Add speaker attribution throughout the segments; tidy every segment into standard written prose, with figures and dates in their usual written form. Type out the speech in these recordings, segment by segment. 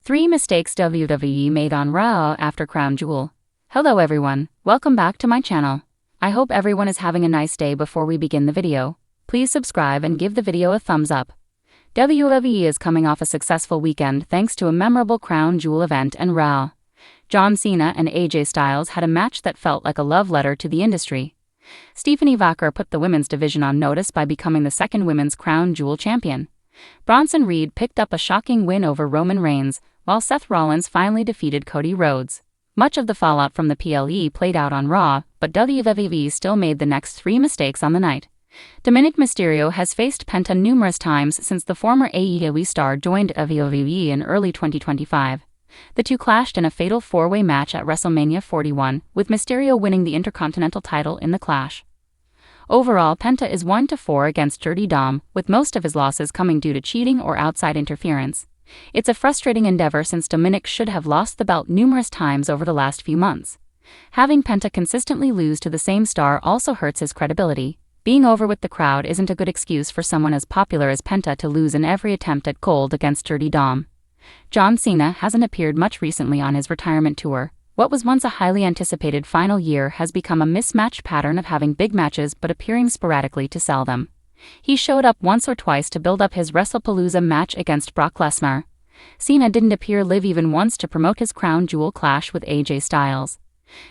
Speaker 1: 3 mistakes WWE made on Raw after Crown Jewel. Hello everyone, welcome back to my channel. I hope everyone is having a nice day. Before we begin the video, please subscribe and give the video a thumbs up. WWE is coming off a successful weekend thanks to a memorable Crown Jewel event and Raw. John Cena and AJ Styles had a match that felt like a love letter to the industry. Stephanie Vaquer put the women's division on notice by becoming the second women's Crown Jewel champion. Bronson Reed picked up a shocking win over Roman Reigns, while Seth Rollins finally defeated Cody Rhodes. Much of the fallout from the PLE played out on Raw, but WWE still made the next 3 mistakes on the night. Dominic Mysterio has faced Penta numerous times since the former AEW star joined WWE in early 2025. The two clashed in a fatal 4-way match at WrestleMania 41, with Mysterio winning the Intercontinental title in the clash. Overall, Penta is 1-4 against Dirty Dom, with most of his losses coming due to cheating or outside interference. It's a frustrating endeavor since Dominic should have lost the belt numerous times over the last few months. Having Penta consistently lose to the same star also hurts his credibility. Being over with the crowd isn't a good excuse for someone as popular as Penta to lose in every attempt at gold against Dirty Dom. John Cena hasn't appeared much recently on his retirement tour. What was once a highly anticipated final year has become a mismatched pattern of having big matches but appearing sporadically to sell them. He showed up once or twice to build up his WrestlePalooza match against Brock Lesnar. Cena didn't appear live even once to promote his Crown Jewel clash with AJ Styles.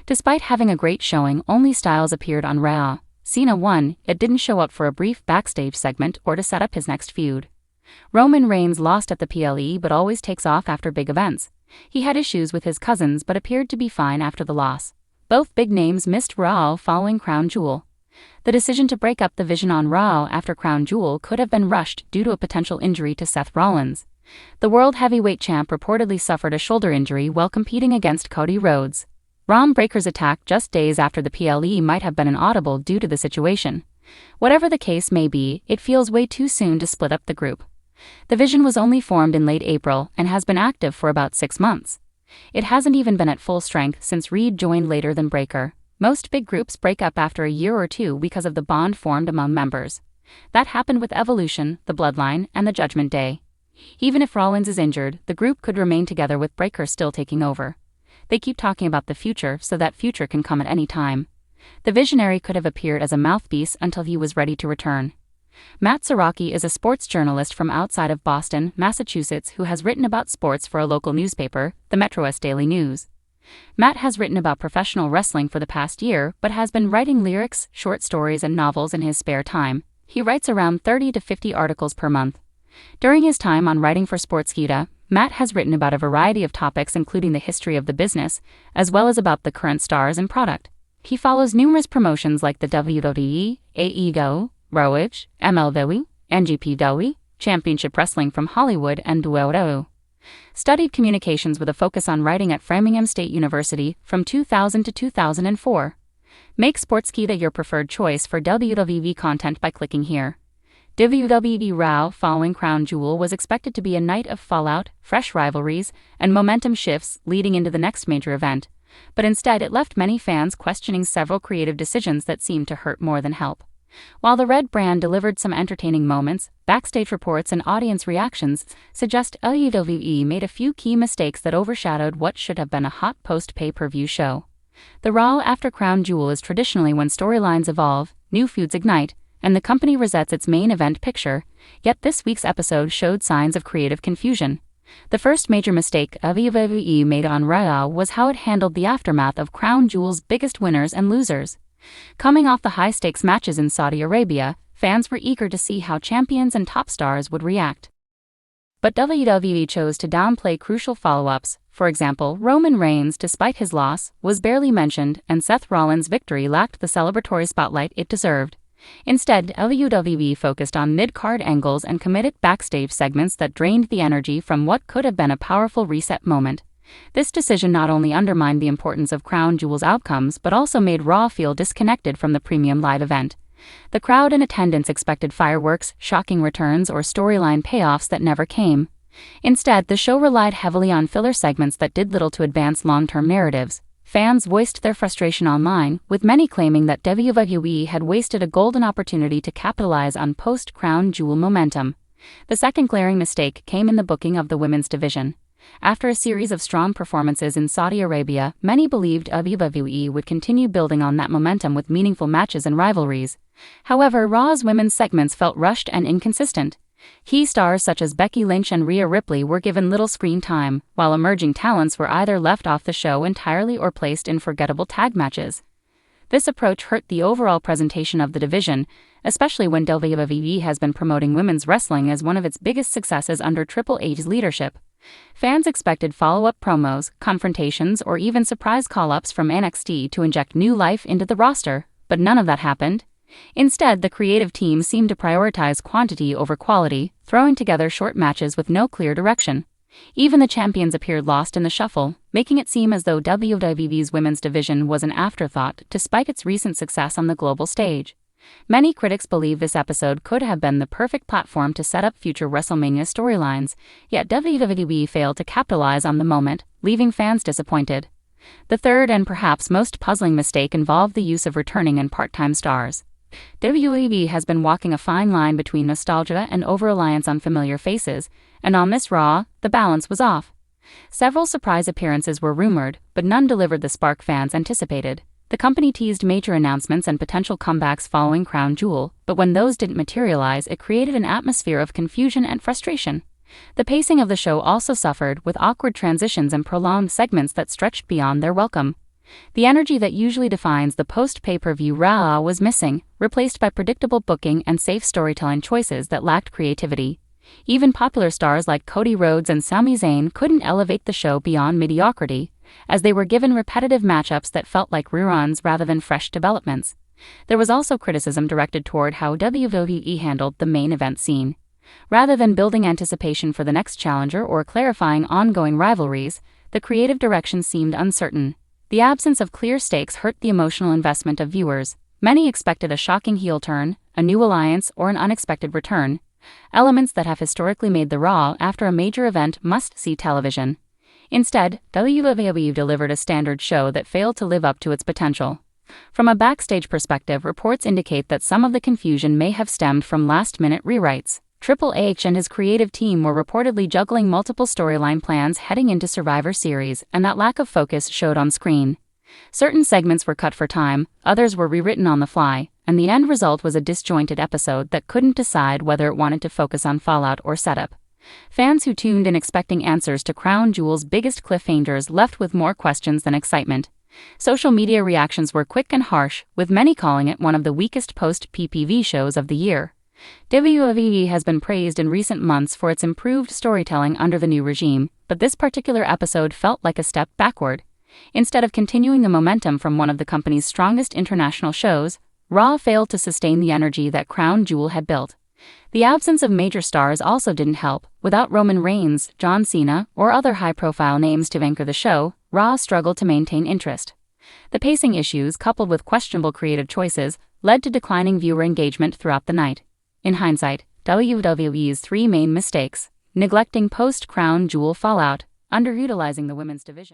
Speaker 1: Despite having a great showing, only Styles appeared on Raw. Cena won, yet didn't show up for a brief backstage segment or to set up his next feud. Roman Reigns lost at the PLE but always takes off after big events. He had issues with his cousins but appeared to be fine after the loss. Both big names missed Raw following Crown Jewel. The decision to break up the division on Raw after Crown Jewel could have been rushed due to a potential injury to Seth Rollins. The World Heavyweight Champ reportedly suffered a shoulder injury while competing against Cody Rhodes. Braun Breaker's attack just days after the PLE might have been inaudible due to the situation. Whatever the case may be, it feels way too soon to split up the group. The division was only formed in late April and has been active for about 6 months. It hasn't even been at full strength since Reed joined later than Breaker. Most big groups break up after a year or two because of the bond formed among members. That happened with Evolution, the Bloodline, and the Judgment Day. Even if Rollins is injured, the group could remain together with Breaker still taking over. They keep talking about the future, so that future can come at any time. The Visionary could have appeared as a mouthpiece until he was ready to return. Matt Saraki is a sports journalist from outside of Boston, Massachusetts who has written about sports for a local newspaper, the Metro West Daily News. Matt has written about professional wrestling for the past year but has been writing lyrics, short stories and novels in his spare time. He writes around 30 to 50 articles per month. During his time on writing for Sportskeeda, Matt has written about a variety of topics including the history of the business, as well as about the current stars and product. He follows numerous promotions like the WWE, AEW, ROH, MLW, NGPW, Championship Wrestling from Hollywood and WWE. Studied communications with a focus on writing at Framingham State University from 2000 to 2004. Make Sportskeeda your preferred choice for WWE content by clicking here. WWE Raw following Crown Jewel was expected to be a night of fallout, fresh rivalries, and momentum shifts leading into the next major event, but instead it left many fans questioning several creative decisions that seemed to hurt more than help. While the Red brand delivered some entertaining moments, backstage reports and audience reactions suggest WWE made a few key mistakes that overshadowed what should have been a hot post-pay-per-view show. The Raw after Crown Jewel is traditionally when storylines evolve, new feuds ignite, and the company resets its main event picture, yet this week's episode showed signs of creative confusion. The first major mistake WWE made on Raw was how it handled the aftermath of Crown Jewel's biggest winners and losers. Coming off the high-stakes matches in Saudi Arabia, fans were eager to see how champions and top stars would react. But WWE chose to downplay crucial follow-ups. For example, Roman Reigns, despite his loss, was barely mentioned, and Seth Rollins' victory lacked the celebratory spotlight it deserved. Instead, WWE focused on mid-card angles and committed backstage segments that drained the energy from what could have been a powerful reset moment. This decision not only undermined the importance of Crown Jewel's outcomes but also made Raw feel disconnected from the premium live event. The crowd in attendance expected fireworks, shocking returns, or storyline payoffs that never came. Instead, the show relied heavily on filler segments that did little to advance long-term narratives. Fans voiced their frustration online, with many claiming that WWE had wasted a golden opportunity to capitalize on post-Crown Jewel momentum. The second glaring mistake came in the booking of the women's division. After a series of strong performances in Saudi Arabia, many believed WWE would continue building on that momentum with meaningful matches and rivalries. However, Raw's women's segments felt rushed and inconsistent. Key stars such as Becky Lynch and Rhea Ripley were given little screen time, while emerging talents were either left off the show entirely or placed in forgettable tag matches. This approach hurt the overall presentation of the division, especially when WWE has been promoting women's wrestling as one of its biggest successes under Triple H's leadership. Fans expected follow-up promos, confrontations, or even surprise call-ups from NXT to inject new life into the roster, but none of that happened. Instead, the creative team seemed to prioritize quantity over quality, throwing together short matches with no clear direction. Even the champions appeared lost in the shuffle, making it seem as though WWE's women's division was an afterthought despite its recent success on the global stage. Many critics believe this episode could have been the perfect platform to set up future WrestleMania storylines, yet WWE failed to capitalize on the moment, leaving fans disappointed. The third and perhaps most puzzling mistake involved the use of returning and part-time stars. WWE has been walking a fine line between nostalgia and over-reliance on familiar faces, and on this Raw, the balance was off. Several surprise appearances were rumored, but none delivered the spark fans anticipated. The company teased major announcements and potential comebacks following Crown Jewel, but when those didn't materialize, it created an atmosphere of confusion and frustration. The pacing of the show also suffered, with awkward transitions and prolonged segments that stretched beyond their welcome. The energy that usually defines the post-pay-per-view Raw was missing, replaced by predictable booking and safe storytelling choices that lacked creativity. Even popular stars like Cody Rhodes and Sami Zayn couldn't elevate the show beyond mediocrity, as they were given repetitive matchups that felt like reruns rather than fresh developments. There was also criticism directed toward how WWE handled the main event scene. Rather than building anticipation for the next challenger or clarifying ongoing rivalries, the creative direction seemed uncertain. The absence of clear stakes hurt the emotional investment of viewers. Many expected a shocking heel turn, a new alliance, or an unexpected return, elements that have historically made the Raw after a major event must-see television. Instead, WWE delivered a standard show that failed to live up to its potential. From a backstage perspective, reports indicate that some of the confusion may have stemmed from last-minute rewrites. Triple H and his creative team were reportedly juggling multiple storyline plans heading into Survivor Series, and that lack of focus showed on screen. Certain segments were cut for time, others were rewritten on the fly, and the end result was a disjointed episode that couldn't decide whether it wanted to focus on fallout or setup. Fans who tuned in expecting answers to Crown Jewel's biggest cliffhangers left with more questions than excitement. Social media reactions were quick and harsh, with many calling it one of the weakest post-PPV shows of the year. WWE has been praised in recent months for its improved storytelling under the new regime, but this particular episode felt like a step backward. Instead of continuing the momentum from one of the company's strongest international shows, Raw failed to sustain the energy that Crown Jewel had built. The absence of major stars also didn't help. Without Roman Reigns, John Cena, or other high-profile names to anchor the show, Raw struggled to maintain interest. The pacing issues, coupled with questionable creative choices, led to declining viewer engagement throughout the night. In hindsight, WWE's three main mistakes: neglecting post-Crown Jewel fallout, underutilizing the women's division.